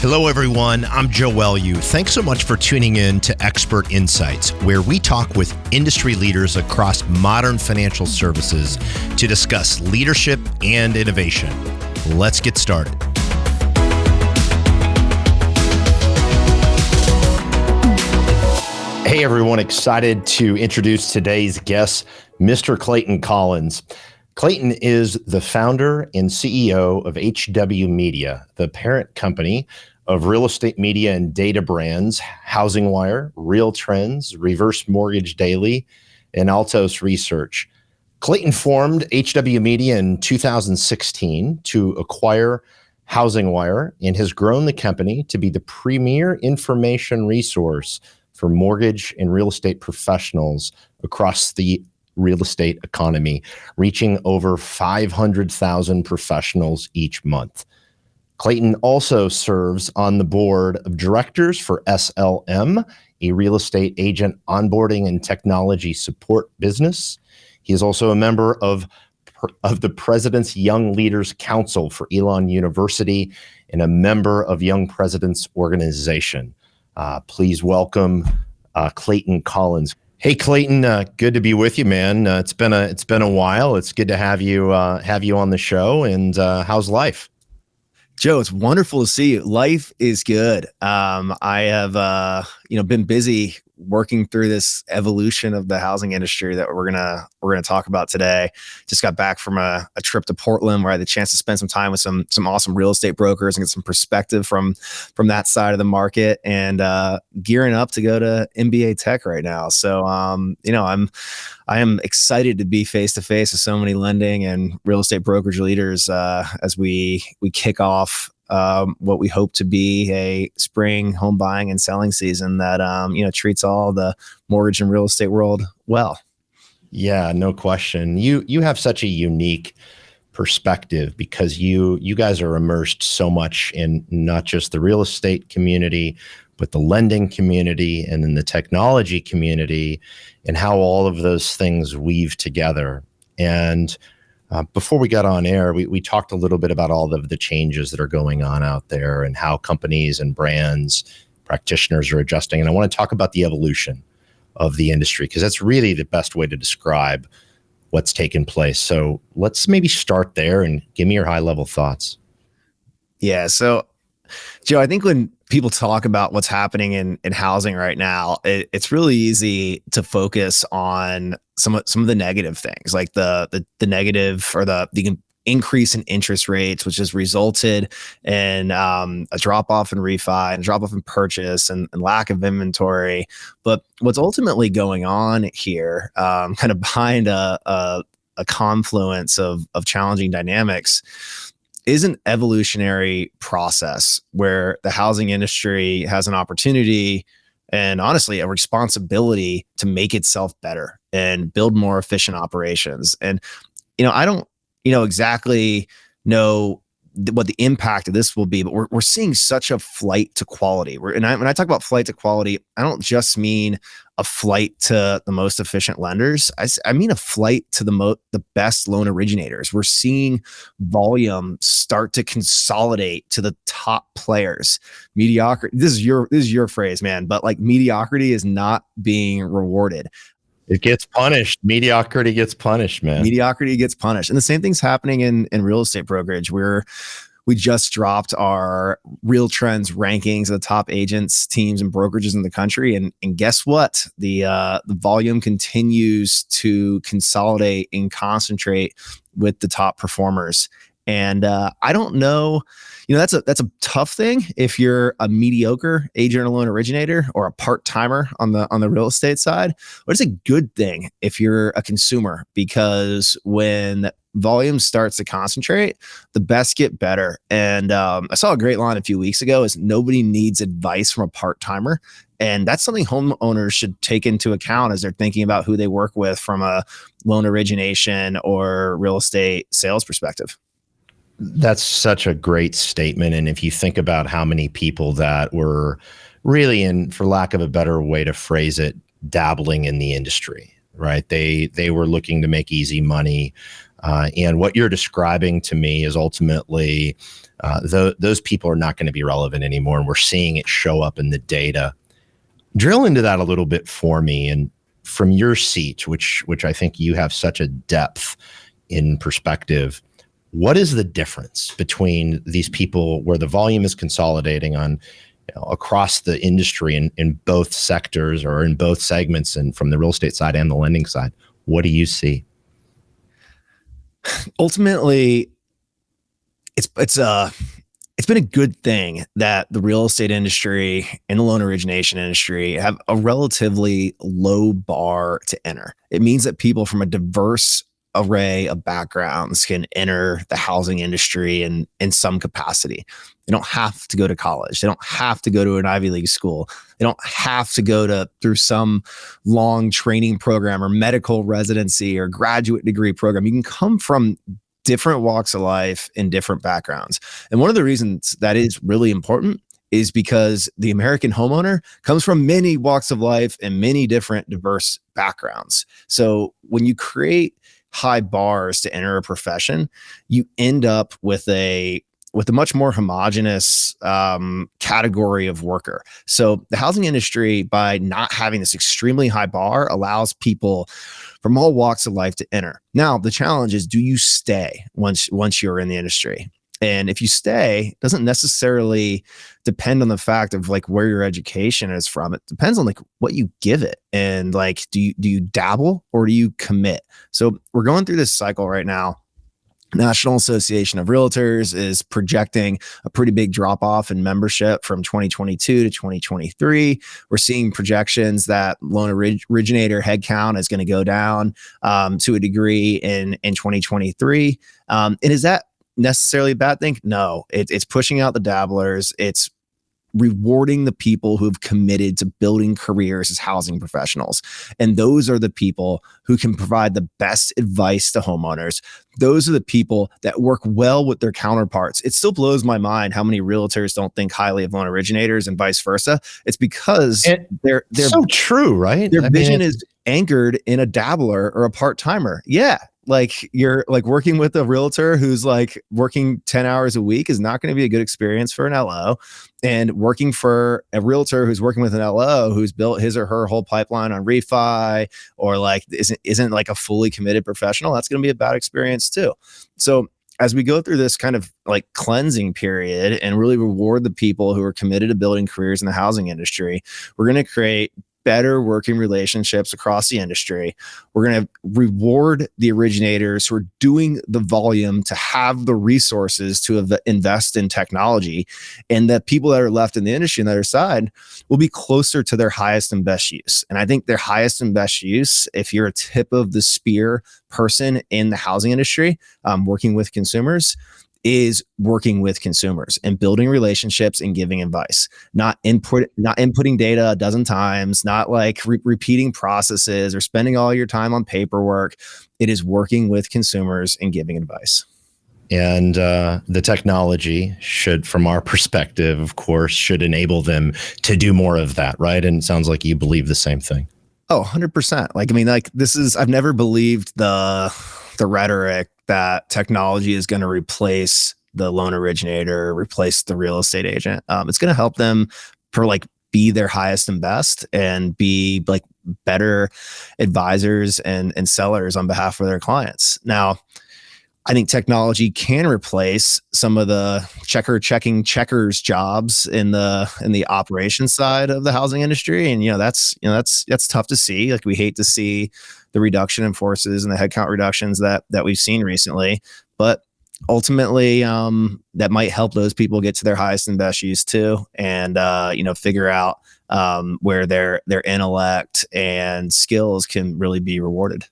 Hello, everyone. I'm Joe Welu. Thanks so much for tuning in to Expert Insights, where we talk with industry leaders across modern financial services to discuss leadership and innovation. Let's get started. Hey, everyone. Excited to introduce today's guest, Mr. Clayton Collins. Clayton is the founder and CEO of HW Media, the parent company of real estate media and data brands, HousingWire, Real Trends, Reverse Mortgage Daily, and Altos Research. Clayton formed HW Media in 2016 to acquire HousingWire and has grown the company to be the premier information resource for mortgage and real estate professionals across the real estate economy, reaching over 500,000 professionals each month. Clayton also serves on the board of directors for SLM, a real estate agent onboarding and technology support business. He is also a member of the President's Young Leaders Council for Elon University and a member of Young Presidents Organization. Please welcome Clayton Collins. Hey, Clayton, good to be with you, man. It's been a while. It's good to have you on the show. And how's life? Joe, it's wonderful to see you. Life is good. I have, been busy working through this evolution of the housing industry that we're gonna talk about today. Just got back from a trip to Portland where I had the chance to spend some time with some awesome real estate brokers and get some perspective from that side of the market, and gearing up to go to MBA Tech right now. So, I am excited to be face to face with so many lending and real estate brokerage leaders as we kick off what we hope to be a spring home buying and selling season that treats all the mortgage and real estate world well. Yeah, no question. You have such a unique perspective because you guys are immersed so much in not just the real estate community, but the lending community and in the technology community, and how all of those things weave together. And before we got on air, we talked a little bit about all of the changes that are going on out there and how companies and brands, practitioners are adjusting. And I want to talk about the evolution of the industry, because that's really the best way to describe what's taken place. So let's maybe start there and give me your high level thoughts. Yeah. So, Joe, I think when people talk about what's happening in housing right now, it's really easy to focus on some of the negative things, like the negative or the increase in interest rates, which has resulted in a drop off in refi and drop off in purchase and lack of inventory. But what's ultimately going on here, kind of behind a confluence of challenging dynamics, is an evolutionary process where the housing industry has an opportunity and honestly a responsibility to make itself better and build more efficient operations. And, I don't, exactly know what the impact of this will be, but we're seeing such a flight to quality. When I talk about flight to quality, I don't just mean a flight to the most efficient lenders. I mean a flight to the best loan originators. We're seeing volume start to consolidate to the top players. Mediocrity. This is your phrase, man. But like mediocrity is not being rewarded. It gets punished. Mediocrity gets punished, man. Mediocrity gets punished. And the same thing's happening in real estate brokerage. We just dropped our Real Trends rankings of the top agents, teams, and brokerages in the country. And guess what? The volume continues to consolidate and concentrate with the top performers. And I don't know, that's a tough thing if you're a mediocre agent or loan originator or a part-timer on the real estate side. But it's a good thing if you're a consumer, because when volume starts to concentrate, the best get better. And I saw a great line a few weeks ago: is nobody needs advice from a part-timer. And that's something homeowners should take into account as they're thinking about who they work with from a loan origination or real estate sales perspective. That's such a great statement. And if you think about how many people that were really, in, for lack of a better way to phrase it, dabbling in the industry, right? They were looking to make easy money. And what you're describing to me is ultimately those people are not going to be relevant anymore. And we're seeing it show up in the data. Drill into that a little bit for me. And from your seat, which I think you have such a depth in perspective, what is the difference between these people where the volume is consolidating on across the industry in both sectors or in both segments, and from the real estate side and the lending side? What do you see? Ultimately, it's been a good thing that the real estate industry and the loan origination industry have a relatively low bar to enter. It means that people from a diverse array of backgrounds can enter the housing industry in some capacity. They don't have to go to college. They don't have to go to an Ivy League school. They don't have to go through some long training program or medical residency or graduate degree program. You can come from different walks of life and different backgrounds. And one of the reasons that is really important is because the American homeowner comes from many walks of life and many different diverse backgrounds. So when you create high bars to enter a profession, you end up with a much more homogenous category of worker. So the housing industry, by not having this extremely high bar, allows people from all walks of life to enter. Now, the challenge is, do you stay once you're in the industry? And if you stay, it doesn't necessarily depend on the fact of like where your education is from. It depends on like what you give it. And like, do you dabble or do you commit? So we're going through this cycle right now. National Association of Realtors is projecting a pretty big drop off in membership from 2022 to 2023. We're seeing projections that loan originator headcount is going to go down to a degree in 2023. And is that necessarily a bad thing? No, it's pushing out the dabblers. It's rewarding the people who have committed to building careers as housing professionals. And those are the people who can provide the best advice to homeowners. Those are the people that work well with their counterparts. It still blows my mind how many realtors don't think highly of loan originators and vice versa. It's because they're so true, right? Their vision is anchored in a dabbler or a part-timer. Yeah. Like you're like working with a realtor who's like working 10 hours a week is not going to be a good experience for an LO, and working for a realtor who's working with an LO who's built his or her whole pipeline on refi or like isn't like a fully committed professional, that's going to be a bad experience too. So as we go through this kind of like cleansing period and really reward the people who are committed to building careers in the housing industry, we're going to create better working relationships across the industry. We're going to reward the originators who are doing the volume to have the resources to invest in technology. And the people that are left in the industry on the other side will be closer to their highest and best use. And I think their highest and best use, if you're a tip of the spear person in the housing industry, working with consumers, is working with consumers and building relationships and giving advice, not inputting data a dozen times, not like repeating processes or spending all your time on paperwork. It is working with consumers and giving advice. And the technology should, from our perspective, of course, should enable them to do more of that, right? And it sounds like you believe the same thing. Oh, 100%. Like, I mean, like I've never believed the rhetoric that technology is going to replace the loan originator, replace the real estate agent. It's going to help them be their highest and best and be like better advisors and sellers on behalf of their clients. Now, I think technology can replace some of the checkers jobs in the operations side of the housing industry. And, that's tough to see. Like, we hate to see the reduction in forces and the headcount reductions that we've seen recently, but ultimately, that might help those people get to their highest and best use too. And, figure out, where their intellect and skills can really be rewarded.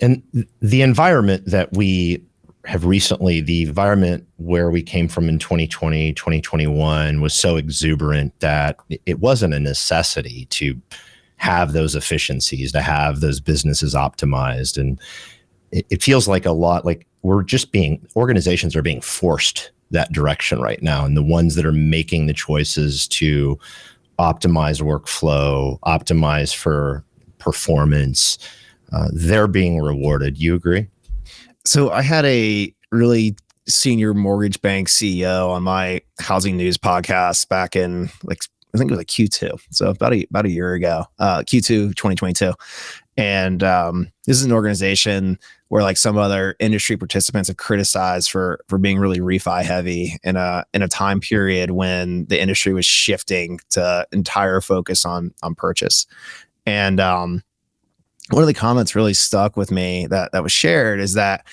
And the environment that we have recently, the environment where we came from in 2020, 2021 was so exuberant that it wasn't a necessity to have those efficiencies, to have those businesses optimized. And it feels like a lot like organizations are being forced that direction right now. And the ones that are making the choices to optimize workflow, optimize for performance, they're being rewarded. You agree? So I had a really senior mortgage bank CEO on my housing news podcast back in I think it was like Q2. So about a year ago, Q2 2022. And this is an organization where like some other industry participants have criticized for being really refi heavy in a time period when the industry was shifting to entire focus on purchase. And one of the comments really stuck with me that was shared is that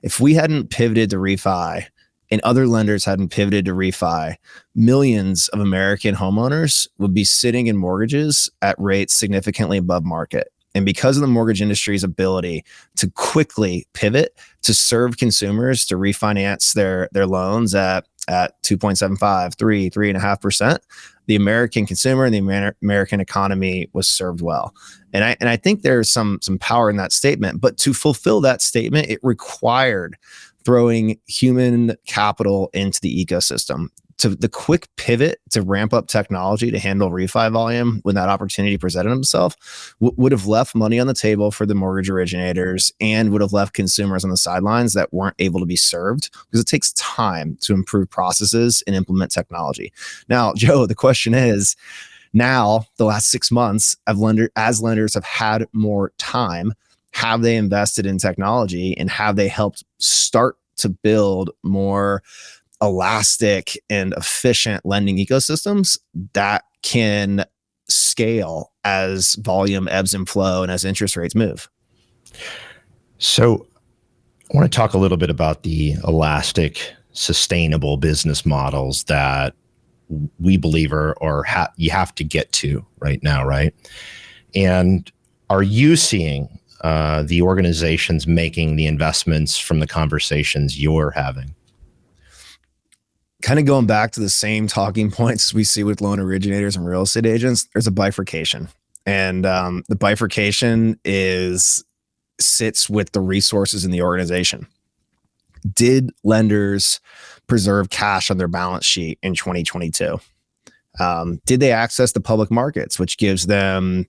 if we hadn't pivoted to refi and other lenders hadn't pivoted to refi, millions of American homeowners would be sitting in mortgages at rates significantly above market. And because of the mortgage industry's ability to quickly pivot to serve consumers to refinance their loans at 2.75, 3.5%, the American consumer and the American economy was served well. And I think there's some power in that statement. But to fulfill that statement, it required throwing human capital into the ecosystem. To the quick pivot to ramp up technology to handle refi volume when that opportunity presented itself would have left money on the table for the mortgage originators and would have left consumers on the sidelines that weren't able to be served, because it takes time to improve processes and implement technology. Now, Joe, the question is, now the last 6 months as lenders have had more time, have they invested in technology and have they helped start to build more elastic and efficient lending ecosystems that can scale as volume ebbs and flow and as interest rates move? So I want to talk a little bit about the elastic, sustainable business models that we believe you have to get to right now, right? And are you seeing the organizations making the investments from the conversations you're having? Kind of going back to the same talking points we see with loan originators and real estate agents, there's a bifurcation. And the bifurcation sits with the resources in the organization. Did lenders preserve cash on their balance sheet in 2022? Did they access the public markets, which gives them,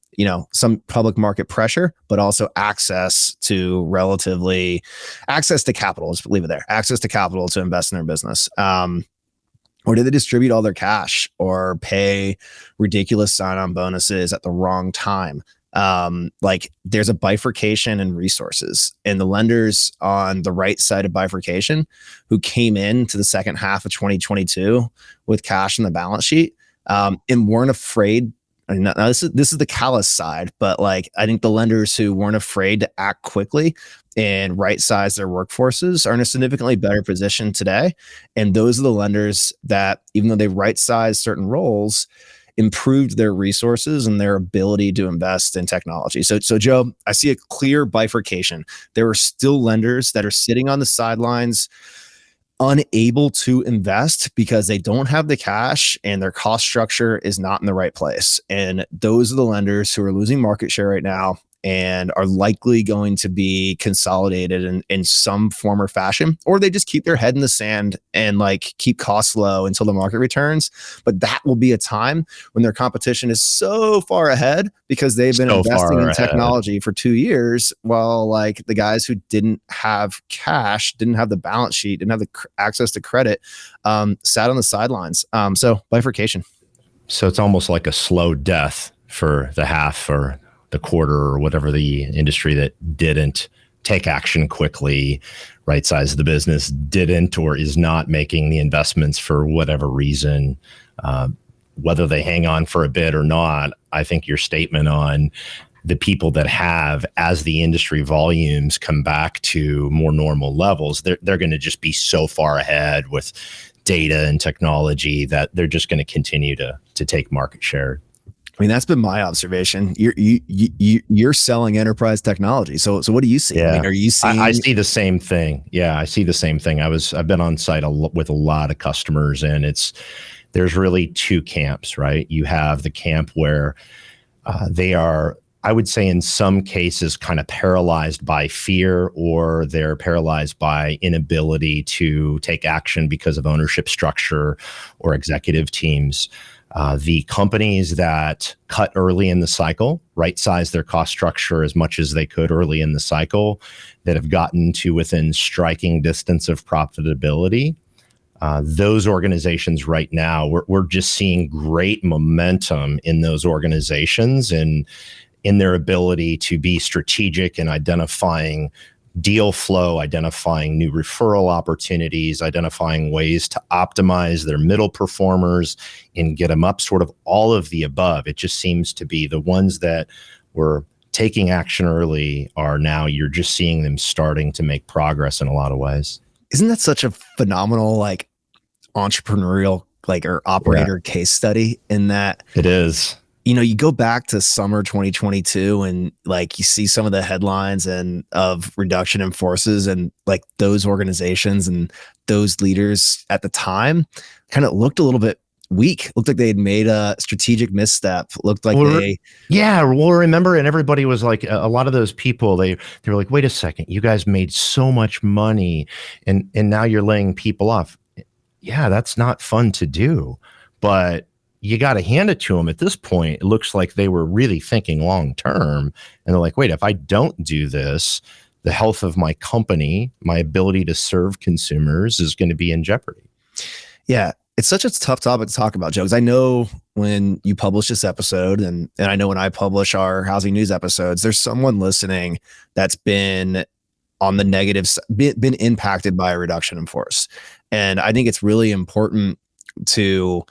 some public market pressure, but also access to capital? Let's leave it there. Access to capital to invest in their business. Or did they distribute all their cash or pay ridiculous sign-on bonuses at the wrong time? There's a bifurcation in resources, and the lenders on the right side of bifurcation who came into the second half of 2022 with cash on the balance sheet, and weren't afraid. Now this is the callous side, but I think the lenders who weren't afraid to act quickly and right size their workforces are in a significantly better position today. And those are the lenders that, even though they right sized certain roles, improved their resources and their ability to invest in technology. So Joe, I see a clear bifurcation. There are still lenders that are sitting on the sidelines, unable to invest because they don't have the cash and their cost structure is not in the right place. And those are the lenders who are losing market share right now and are likely going to be consolidated in some form or fashion, or they just keep their head in the sand and keep costs low until the market returns. But that will be a time when their competition is so far ahead because they've been investing in technology for 2 years, while the guys who didn't have cash, didn't have the balance sheet, didn't have the access to credit, sat on the sidelines. So bifurcation. So it's almost like a slow death for the half or the quarter or whatever the industry that didn't take action quickly, right size the business, didn't or is not making the investments for whatever reason, whether they hang on for a bit or not. I think your statement on the people that have, as the industry volumes come back to more normal levels, they're going to just be so far ahead with data and technology that they're just going to continue to take market share. I mean, that's been my observation. You're selling enterprise technology. So what do you see? Yeah. I mean, are you seeing? I see the same thing. Yeah, I see the same thing. I've been on site with a lot of customers, and there's really two camps, right? You have the camp where they are, I would say in some cases, kind of paralyzed by fear, or they're paralyzed by inability to take action because of ownership structure or executive teams. The companies that cut early in the cycle, right-sized their cost structure as much as they could early in the cycle, that have gotten to within striking distance of profitability, those organizations right now, we're just seeing great momentum in those organizations and in their ability to be strategic in identifying deal flow, identifying new referral opportunities, identifying ways to optimize their middle performers and get them up, sort of all of the above. It just seems to be the ones that were taking action early are now, you're just seeing them starting to make progress in a lot of ways. Isn't that such a phenomenal, like, entrepreneurial, like, or operator case study in that? It is. You know, you go back to summer 2022 and like you see some of the headlines and of reduction in forces, and like those organizations and those leaders at the time kind of looked a little bit weak, looked like they had made a strategic misstep, looked like remember, and everybody was like, a lot of those people, they were like, wait a second, you guys made so much money and now you're laying people off. Yeah, that's not fun to do, but you got to hand it to them. At this point, it looks like they were really thinking long term, and they're like, wait, if I don't do this, the health of my company, my ability to serve consumers is going to be in jeopardy. Yeah, it's such a tough topic to talk about, Joe, because I know when you publish this episode, and I know when I publish our housing news episodes, there's someone listening that's been on the negative, been impacted by a reduction in force. And I think it's really important to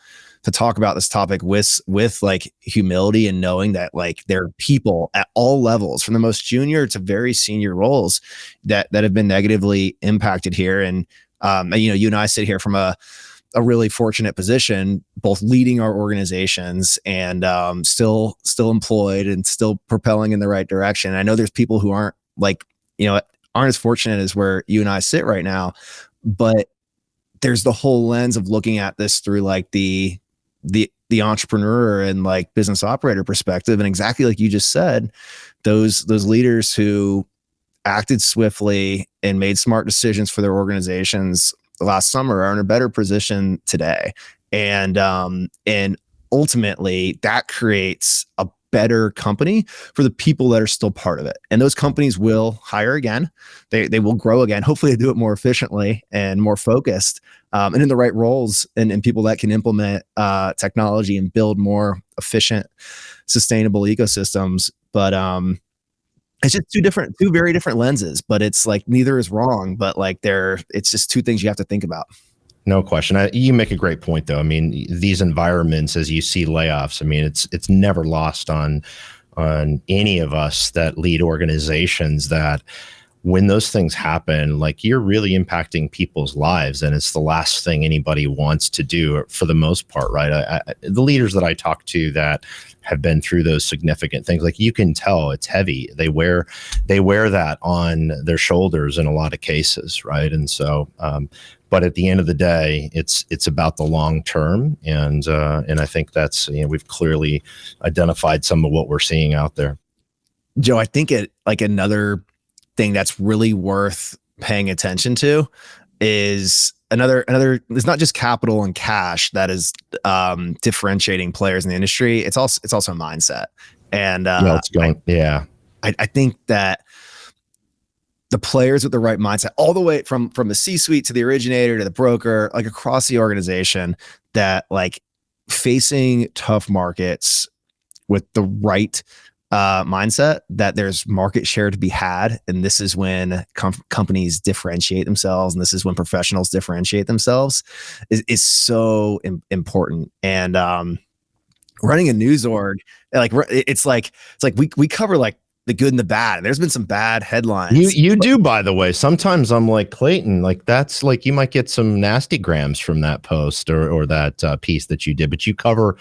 talk about this topic with like humility, and knowing that like there are people at all levels, from the most junior to very senior roles, that have been negatively impacted here. And you know, you and I sit here from a really fortunate position, both leading our organizations and still employed and still propelling in the right direction. I know there's people who aren't, like, you know, aren't as fortunate as where you and I sit right now, but there's the whole lens of looking at this through like the entrepreneur and like business operator perspective. And exactly like you just said, those leaders who acted swiftly and made smart decisions for their organizations last summer are in a better position today. And ultimately that creates a better company for the people that are still part of it. And those companies will hire again. They will grow again. Hopefully they do it more efficiently and more focused, and in the right roles, and people that can implement technology and build more efficient, sustainable ecosystems. But it's just two very different lenses, but it's like neither is wrong, but like it's just two things you have to think about. No question. You make a great point, though. I mean, these environments, as you see layoffs, I mean, it's never lost on any of us that lead organizations that when those things happen, like, you're really impacting people's lives, and it's the last thing anybody wants to do for the most part, right? The leaders that I talk to that have been through those significant things, like, you can tell it's heavy. They wear that on their shoulders in a lot of cases, right? And so, but at the end of the day, it's about the long term, and I think that's, you know, we've clearly identified some of what we're seeing out there. Joe, I think another thing that's really worth paying attention to is another. It's not just capital and cash that is differentiating players in the industry. It's also mindset, and I think that the players with the right mindset, all the way from the C-suite to the originator to the broker, like across the organization, that like facing tough markets with the right mindset, that there's market share to be had. And this is when companies differentiate themselves. And this is when professionals differentiate themselves is so important. And running a news org, like it's like we cover like the good and the bad. And there's been some bad headlines. You do, by the way. Sometimes I'm like, Clayton, like, that's like, you might get some nasty grams from that post or that piece that you did, but you cover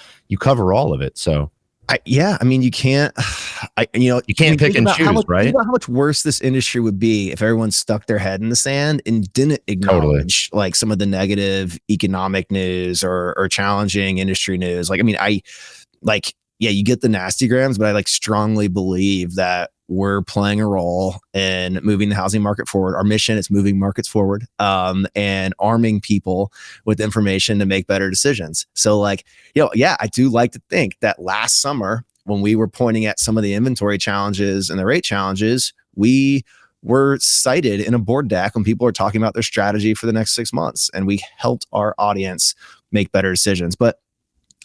all of it. So I mean, you can't pick and choose, right? Think about how much worse this industry would be if everyone stuck their head in the sand and didn't acknowledge like some of the negative economic news or challenging industry news. Like, I mean, you get the nasty grams, but I like strongly believe that we're playing a role in moving the housing market forward. Our mission is moving markets forward, and arming people with information to make better decisions. So like, yeah, I do like to think that last summer when we were pointing at some of the inventory challenges and the rate challenges, we were cited in a board deck when people are talking about their strategy for the next 6 months, and we helped our audience make better decisions. But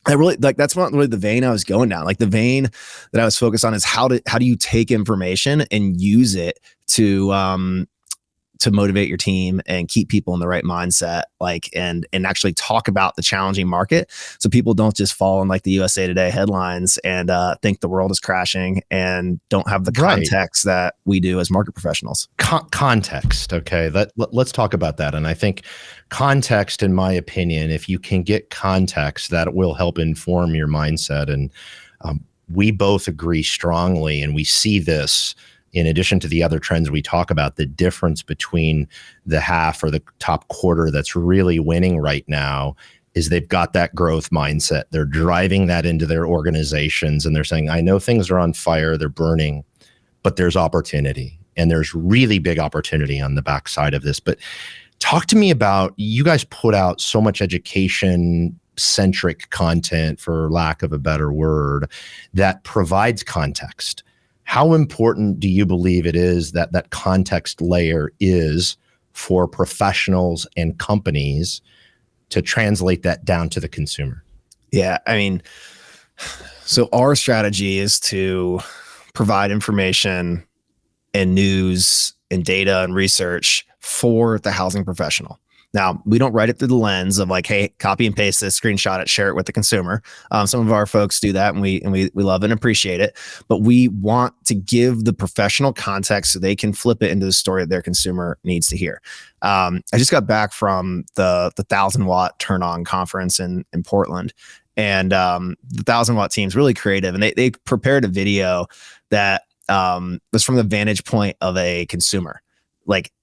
I really like, that's not really the vein I was going down. Like the vein that I was focused on is how do you take information and use it to motivate your team and keep people in the right mindset, like, and actually talk about the challenging market, so people don't just fall in like the USA Today headlines and think the world is crashing and don't have the context that we do as market professionals. Context. Okay. Let's talk about that. And I think context, in my opinion, if you can get context, that will help inform your mindset. And we both agree strongly, and we see this in addition to the other trends we talk about, the difference between the half or the top quarter that's really winning right now is they've got that growth mindset. They're driving that into their organizations, and they're saying, I know things are on fire, they're burning, but there's opportunity, and there's really big opportunity on the backside of this. But talk to me about, you guys put out so much education centric content, for lack of a better word, that provides context. How important do you believe it is that that context layer is for professionals and companies to translate that down to the consumer? Yeah, I mean, so our strategy is to provide information and news and data and research for the housing professional. Now, we don't write it through the lens of like, hey, copy and paste this, screenshot it, share it with the consumer. Some of our folks do that, and we love and appreciate it. But we want to give the professional context so they can flip it into the story that their consumer needs to hear. I just got back from the 1,000-watt Turn On conference in Portland, and the 1,000-watt team is really creative, and they prepared a video that was from the vantage point of a consumer.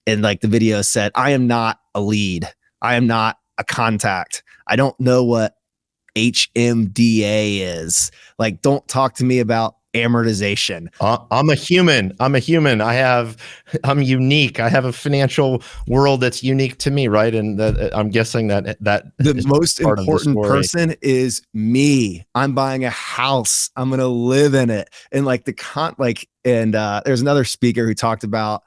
And the video said, I am not a lead. I am not a contact. I don't know what HMDA is. Like, don't talk to me about amortization. I'm a human. I'm unique. I have a financial world that's unique to me, right? And that, I'm guessing that the most important person is me. I'm buying a house. I'm gonna live in it. And like there's another speaker who talked about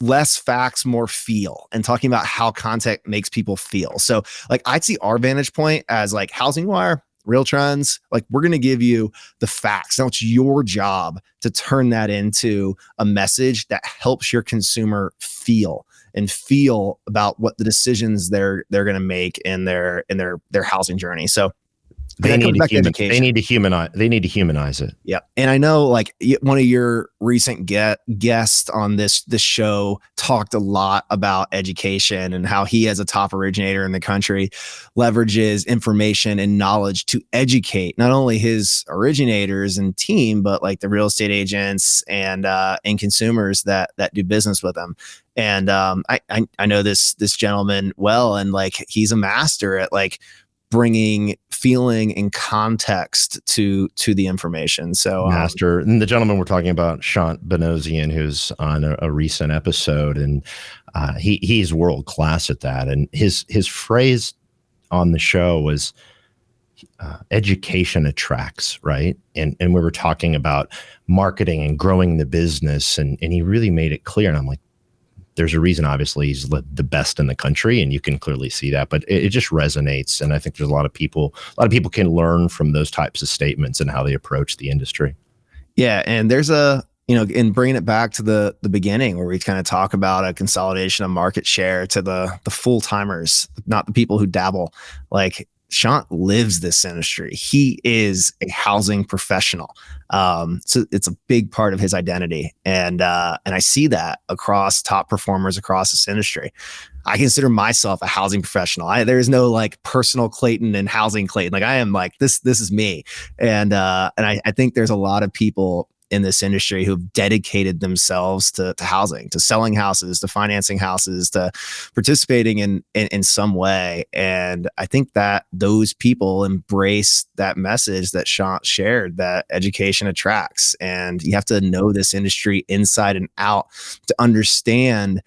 less facts, more feel, and talking about how content makes people feel. So like, I'd see our vantage point as like Housing Wire, Real Trends. Like, we're going to give you the facts. Now it's your job to turn that into a message that helps your consumer feel about what the decisions they're going to make in their housing journey. So they need to humanize it. Yeah. And I know like one of your recent guests on this show talked a lot about education and how he, as a top originator in the country, leverages information and knowledge to educate not only his originators and team, but like the real estate agents and consumers that do business with him. And I know this gentleman well, and like, he's a master at like bringing feeling and context to the information. So master. And the gentleman we're talking about, Shant Benosian, who's on a recent episode, and he's world class at that. And his phrase on the show was education attracts, right? And we were talking about marketing and growing the business, and he really made it clear. And I'm like, there's a reason, obviously, he's the best in the country, and you can clearly see that, but it just resonates. And I think there's a lot of people can learn from those types of statements and how they approach the industry. Yeah. And there's in bringing it back to the beginning, where we kind of talk about a consolidation of market share to the full timers, not the people who dabble. Like, Shant lives this industry. He is a housing professional. So it's a big part of his identity. And I see that across top performers across this industry. I consider myself a housing professional. There is no like personal Clayton and housing Clayton. Like, I am like, this is me. And I think there's a lot of people in this industry who've dedicated themselves to housing, to selling houses, to financing houses, to participating in some way. And I think that those people embrace that message that Sean shared, that education attracts. And you have to know this industry inside and out to understand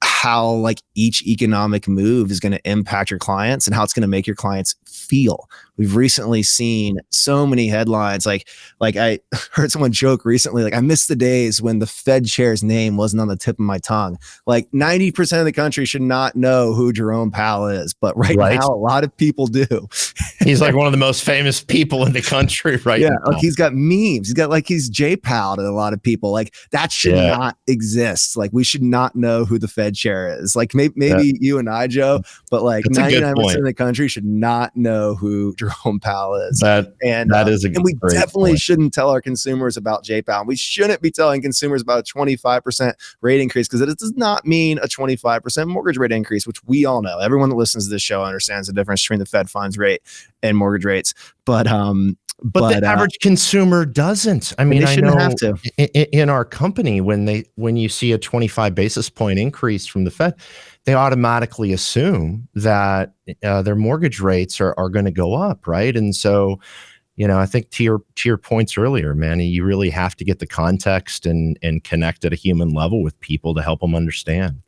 how like each economic move is going to impact your clients and how it's going to make your clients feel. We've recently seen so many headlines. Like I heard someone joke recently, like, I miss the days when the Fed chair's name wasn't on the tip of my tongue. Like 90% of the country should not know who Jerome Powell is, but right now a lot of people do. He's like one of the most famous people in the country right now. Like he's got memes. He's got like, he's J Powell to a lot of people. Like that should not exist. Like we should not know who the Fed chair is. Like maybe you and I, Joe, but like 99% of the country should not know who Jerome Powell is. That is and we definitely shouldn't tell our consumers about J Powell. We shouldn't be telling consumers about a 25% rate increase, because it does not mean a 25% mortgage rate increase, which we all know. Everyone that listens to this show understands the difference between the Fed funds rate and mortgage rates. But the average consumer doesn't. I mean, I know have to. In our company, when you see a 25 basis point increase from the Fed, they automatically assume that their mortgage rates are going to go up, right? And so, I think to your points earlier, Manny, you really have to get the context and connect at a human level with people to help them understand.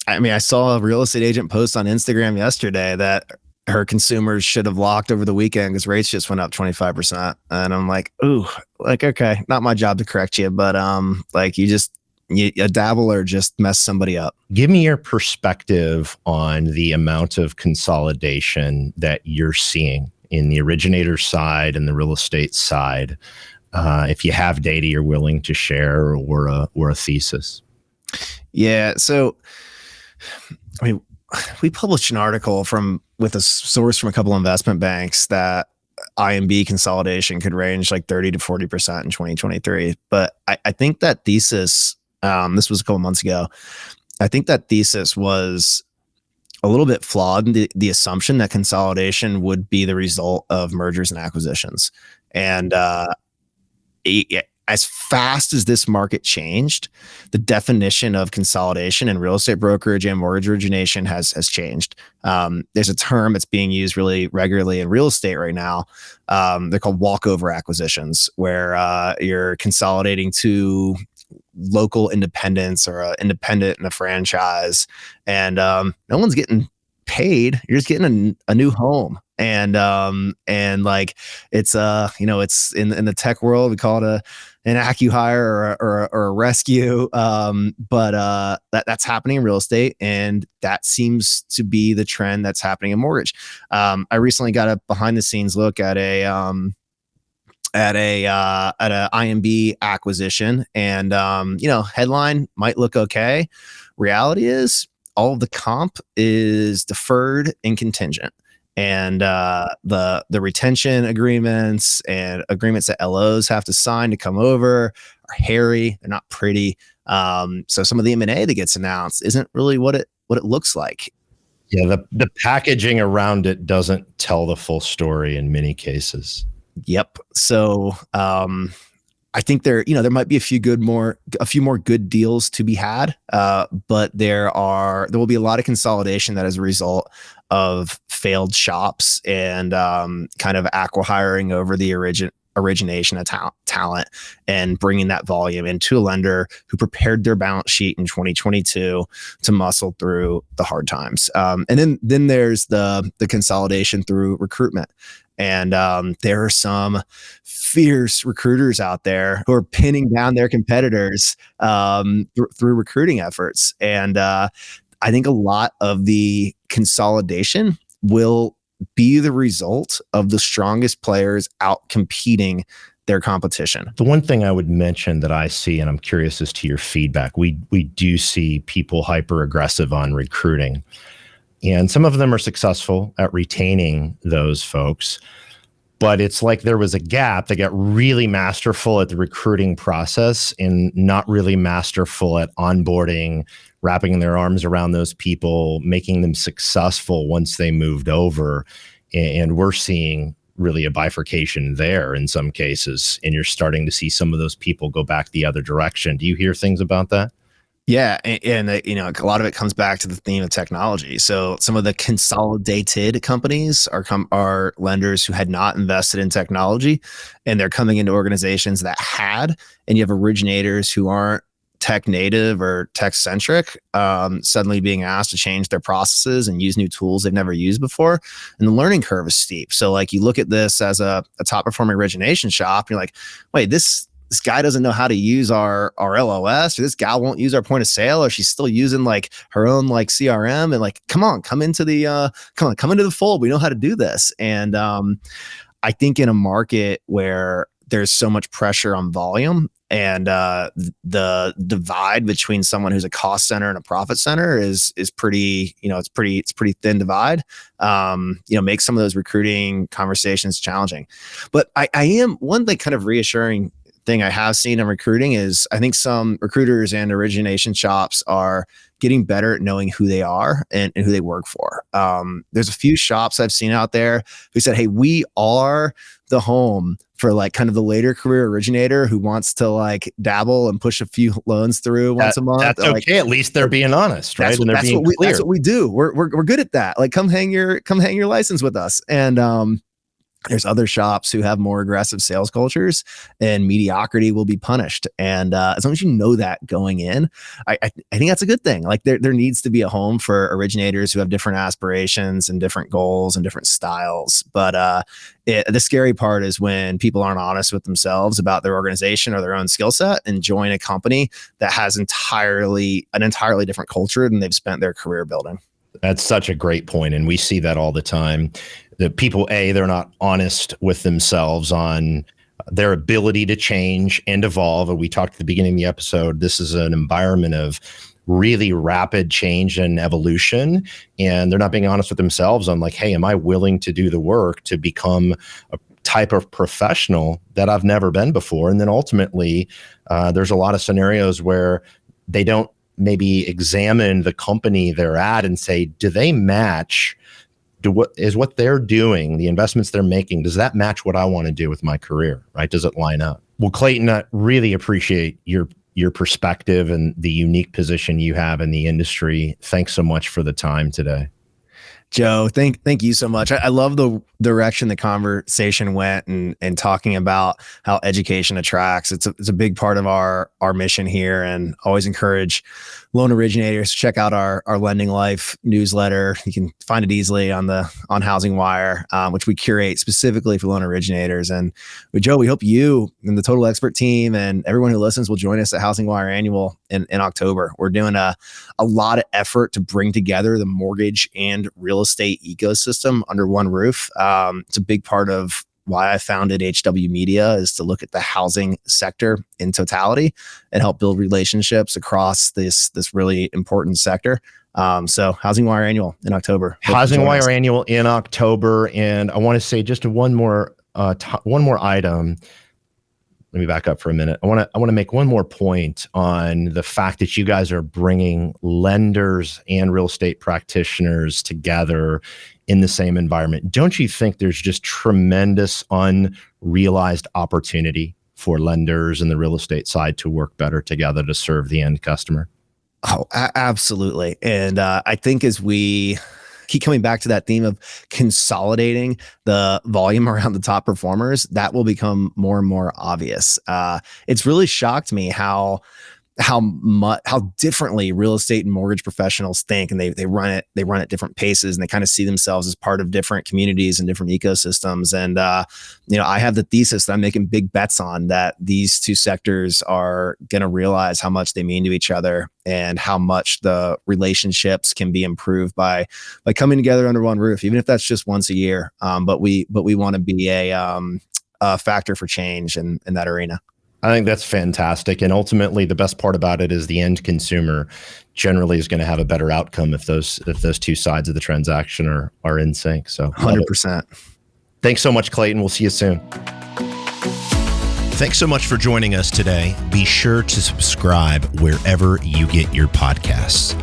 I mean, I saw a real estate agent post on Instagram yesterday that her consumers should have locked over the weekend because rates just went up 25%. And I'm like, ooh, like, okay, not my job to correct you, but like a dabbler just messed somebody up. Give me your perspective on the amount of consolidation that you're seeing in the originator side and the real estate side. If you have data you're willing to share or a thesis. Yeah. So, I mean, we published an article with a source from a couple of investment banks that IMB consolidation could range like 30 to 40% in 2023. But I think that thesis, this was a couple months ago, I think that thesis was a little bit flawed in the assumption that consolidation would be the result of mergers and acquisitions. And as fast as this market changed, the definition of consolidation in real estate brokerage and mortgage origination has changed. There's a term that's being used really regularly in real estate right now. They're called walkover acquisitions, where you're consolidating two local independents or an independent and a franchise, and no one's getting paid. You're just getting a new home. And like it's it's in the tech world, we call it an acqui-hire or a rescue. But that's happening in real estate, and that seems to be the trend that's happening in mortgage. I recently got a behind the scenes look at a IMB acquisition, and headline might look okay. Reality is all of the comp is deferred and contingent. And the retention agreements and agreements that LOs have to sign to come over are hairy. They're not pretty. So some of the M&A that gets announced isn't really what it looks like. Yeah, the packaging around it doesn't tell the full story in many cases. Yep. So I think there might be a few more good deals to be had, but there will be a lot of consolidation that is a result of failed shops and kind of acqui-hiring over the origination of talent and bringing that volume into a lender who prepared their balance sheet in 2022 to muscle through the hard times. And then there's the consolidation through recruitment. And there are some fierce recruiters out there who are pinning down their competitors through recruiting efforts. And I think a lot of the consolidation will be the result of the strongest players out competing their competition. The one thing I would mention that I see, and I'm curious as to your feedback, we do see people hyper aggressive on recruiting. And some of them are successful at retaining those folks. But it's like there was a gap. They got really masterful at the recruiting process and not really masterful at onboarding, wrapping their arms around those people, making them successful once they moved over. And we're seeing really a bifurcation there in some cases, and you're starting to see some of those people go back the other direction. Do you hear things about that? Yeah, and a lot of it comes back to the theme of technology. So some of the consolidated companies are lenders who had not invested in technology, and they're coming into organizations that had. And you have originators who aren't tech native or tech centric, suddenly being asked to change their processes and use new tools they've never used before. And the learning curve is steep. So like you look at this as a top performing origination shop, and you're like, wait, this guy doesn't know how to use our LOS, or this gal won't use our point of sale, or she's still using like her own like CRM. And like, come into the fold. We know how to do this. And I think in a market where there's so much pressure on volume, and the divide between someone who's a cost center and a profit center is pretty, it's pretty thin divide. Makes some of those recruiting conversations challenging. But I am one thing kind of reassuring thing I have seen in recruiting is I think some recruiters and origination shops are getting better at knowing who they are and who they work for. There's a few shops I've seen out there who said, hey, we are the home for like kind of the later career originator who wants to like dabble and push a few loans through once a month. That's okay. Like, at least they're being honest, right? And they're being clear. That's what we do. We're good at that. Like come hang your license with us. And there's other shops who have more aggressive sales cultures, and mediocrity will be punished. And as long as you know that going in, I think that's a good thing. Like there needs to be a home for originators who have different aspirations and different goals and different styles. But the scary part is when people aren't honest with themselves about their organization or their own skill set and join a company that has an entirely different culture than they've spent their career building. That's such a great point. And we see that all the time. The people, they're not honest with themselves on their ability to change and evolve. And we talked at the beginning of the episode, this is an environment of really rapid change and evolution. And they're not being honest with themselves on like, hey, am I willing to do the work to become a type of professional that I've never been before? And then ultimately, there's a lot of scenarios where they don't maybe examine the company they're at and say, do they match? What they're doing, the investments they're making, does that match what I want to do with my career, right? Does it line up? Well, Clayton, I really appreciate your perspective and the unique position you have in the industry. Thanks so much for the time today. Joe, thank you so much. I love the direction the conversation went and talking about how education attracts. It's a big part of our mission here, and always encourage loan originators to check out our Lending Life newsletter. You can find it easily on Housing Wire, which we curate specifically for loan originators. And Joe, we hope you and the Total Expert team and everyone who listens will join us at Housing Wire Annual in October. We're doing a lot of effort to bring together the mortgage and real estate ecosystem under one roof. It's a big part of why I founded HW Media, is to look at the housing sector in totality and help build relationships across this really important sector. So Housing Wire Annual in October. Housing Wire Annual in October. And I want to say just one more item. Let me back up for a minute. I want to make one more point on the fact that you guys are bringing lenders and real estate practitioners together in the same environment. Don't you think there's just tremendous unrealized opportunity for lenders and the real estate side to work better together to serve the end customer? Oh, absolutely. And I think as we keep coming back to that theme of consolidating the volume around the top performers, that will become more and more obvious. It's really shocked me how differently real estate and mortgage professionals think, and they run at different paces, and they kind of see themselves as part of different communities and different ecosystems. And I have the thesis that I'm making big bets on, that these two sectors are going to realize how much they mean to each other and how much the relationships can be improved by coming together under one roof, even if that's just once a year. But we want to be a factor for change in that arena. I think that's fantastic. And ultimately, the best part about it is the end consumer generally is going to have a better outcome if those two sides of the transaction are in sync. So 100%. Thanks so much, Clayton. We'll see you soon. Thanks so much for joining us today. Be sure to subscribe wherever you get your podcasts.